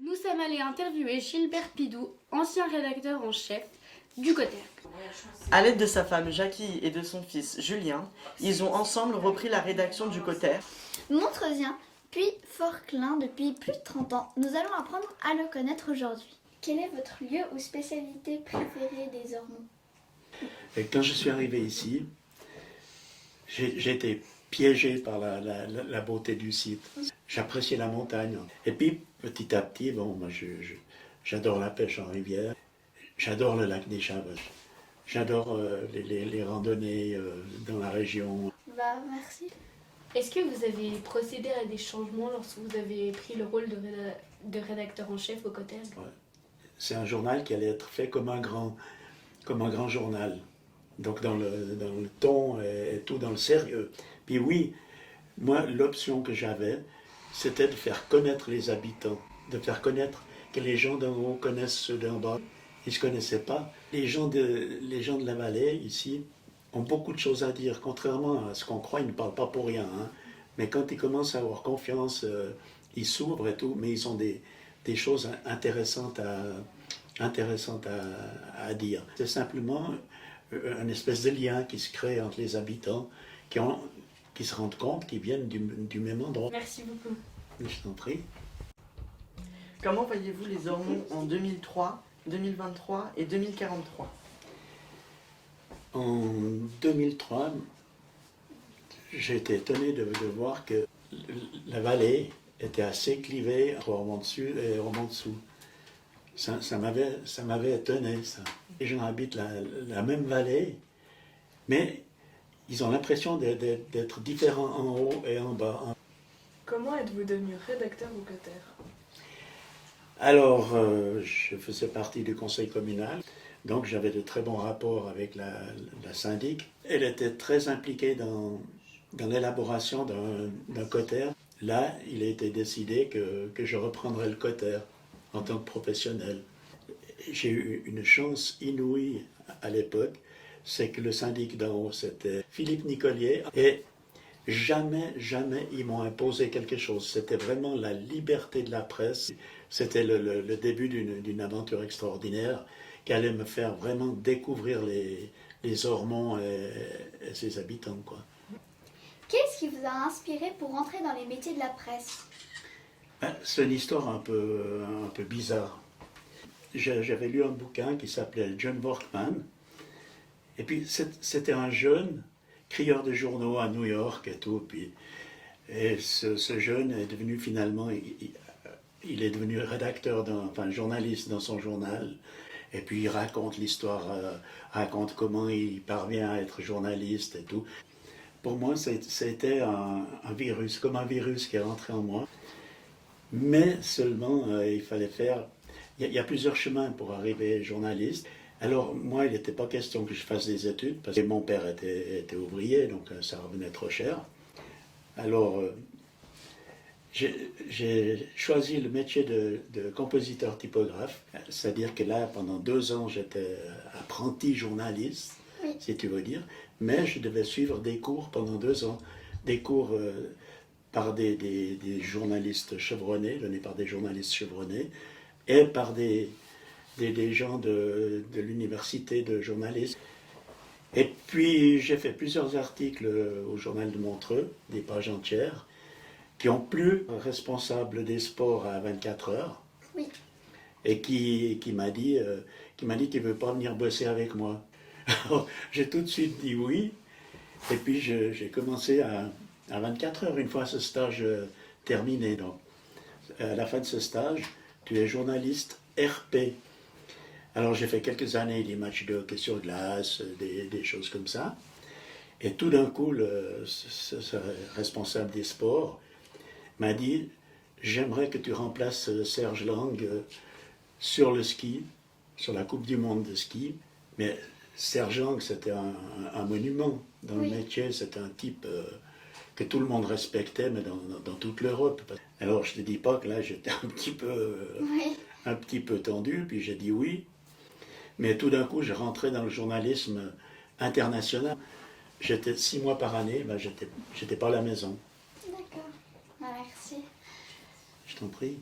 Nous sommes allés interviewer Gilbert Pidou, ancien rédacteur en chef du Cotter. À l'aide de sa femme Jackie et de son fils Julien, ils ont ensemble repris la rédaction du Cotter. Montrezien, puis Forclaz depuis plus de 30 ans. Nous allons apprendre à le connaître aujourd'hui. Quel est votre lieu ou spécialité préférée des Ormonts? Et quand je suis arrivé ici, j'ai été piégé par la beauté du site. J'appréciais la montagne. Et puis, petit à petit, bon, moi, j'adore la pêche en rivière. J'adore le lac des Chaves. J'adore les randonnées dans la région. Merci. Est-ce que vous avez procédé à des changements lorsque vous avez pris le rôle de rédacteur en chef au Cotter? Ouais. C'est un journal qui allait être fait comme un grand journal. Donc dans le ton et tout dans le sérieux. Puis oui, moi, l'option que j'avais, c'était de faire connaître les habitants, de faire connaître que les gens d'en haut connaissent ceux d'en bas. Ils ne se connaissaient pas. Les gens de la vallée, ici, ont beaucoup de choses à dire. Contrairement à ce qu'on croit, ils ne parlent pas pour rien. Hein. Mais quand ils commencent à avoir confiance, ils s'ouvrent et tout, mais ils ont des choses intéressantes à dire. C'est simplement une espèce de lien qui se crée entre les habitants qui se rendent compte qu'ils viennent du même endroit. Merci beaucoup. Je t'en prie. Comment voyez-vous les Ormonts en 2003, 2023 et 2043 ? En 2003, j'ai été étonné de voir que la vallée était assez clivée entre Ormonts dessus et Ormonts dessous. Ça m'avait étonné, ça. Les gens habitent la même vallée, mais ils ont l'impression d'être différents en haut et en bas. Comment êtes-vous devenu rédacteur au Cotter? Alors, je faisais partie du conseil communal, donc j'avais de très bons rapports avec la syndic. Elle était très impliquée dans l'élaboration d'un Cotter. Là, il a été décidé que je reprendrais le Cotter en tant que professionnel. J'ai eu une chance inouïe à l'époque, c'est que le syndic d'en haut, c'était Philippe Nicolier, et jamais ils m'ont imposé quelque chose. C'était vraiment la liberté de la presse. C'était le début d'une aventure extraordinaire qui allait me faire vraiment découvrir les Ormonts et ses habitants, quoi. Qu'est-ce qui vous a inspiré pour entrer dans les métiers de la presse? C'est une histoire un peu bizarre. J'avais lu un bouquin qui s'appelait John Workman, et puis c'était un jeune crieur de journaux à New York et tout, et ce jeune est devenu finalement, il est devenu rédacteur, journaliste dans son journal, et puis il raconte l'histoire, raconte comment il parvient à être journaliste et tout. Pour moi, c'était un virus, comme un virus qui est rentré en moi. Mais seulement, il fallait faire... Il y a plusieurs chemins pour arriver journaliste. Alors, moi, il n'était pas question que je fasse des études, parce que mon père était ouvrier, donc ça revenait trop cher. Alors, j'ai choisi le métier de compositeur typographe. C'est-à-dire que là, pendant 2 ans, j'étais apprenti journaliste, Oui. si tu veux dire. Mais je devais suivre des cours pendant 2 ans. Des cours... par des journalistes chevronnés, donnés par des journalistes chevronnés, et par des gens de l'université de journalisme. Et puis j'ai fait plusieurs articles au journal de Montreux, des pages entières, qui ont plu au responsable des sports à 24 heures, Oui. et qui m'a dit qu'il ne veut pas venir bosser avec moi. Alors, j'ai tout de suite dit oui, et puis j'ai commencé à 24 heures, une fois ce stage terminé. Donc, à la fin de ce stage, tu es journaliste RP. Alors j'ai fait quelques années des matchs de hockey sur glace, des choses comme ça. Et tout d'un coup, ce responsable des sports m'a dit « J'aimerais que tu remplaces Serge Lang sur le ski, sur la Coupe du Monde de ski. » Mais Serge Lang, c'était un monument dans le métier, c'était un type... que tout le monde respectait, mais dans toute l'Europe. Alors je ne te dis pas que là j'étais un petit peu tendu, puis j'ai dit oui. Mais tout d'un coup, je rentrais dans le journalisme international. J'étais 6 mois par année, j'étais pas à la maison. D'accord. Merci. Je t'en prie.